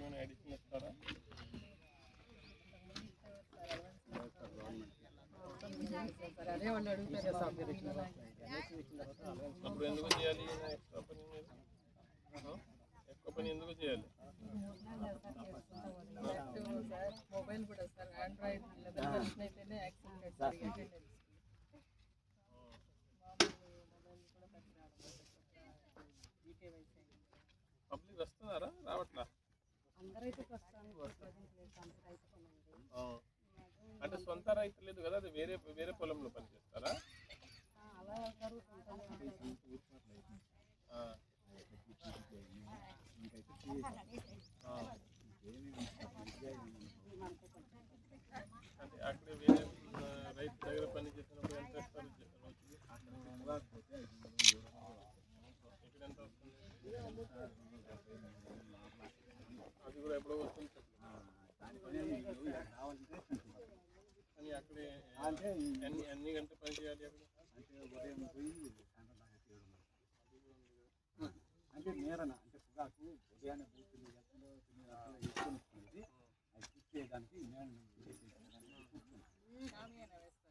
ఏమైనా అడిషన్ ఇస్తారా? అదే వాళ్ళు అడుగుతారు. అప్పుడు ఎందుకు చేయాలి ఎక్కువ పని? మీరు ఎక్కువ పని ఎందుకు చేయాలి? మొబైల్ కూడా సార్ ఆండ్రాయిడ్ అయితేనే యాక్సెప్టెడ్ సార్ అటెండెన్స్. పబ్లిక్ వస్తున్నారా రావట్లా? అందరైతే వస్తాను. అంటే సొంత రైతు లేదు కదా, అది వేరే వేరే పొలంలో పనిచేస్తారా? అలా జరుగుతుంది. అంటే అక్కడ వేరే రైతు దగ్గర పని చేసినప్పుడు ఎంత ఇస్తారు? ఇక్కడ ఎంత వస్తుంది? అది కూడా ఎప్పుడో వస్తుంది. కానీ అక్కడ ఎన్ని గంటలు పని చేయాలి అక్కడ? అంటే నేరన అంటే పొగాకు ఉదయాన్నే పూర్తి అది చేయడానికి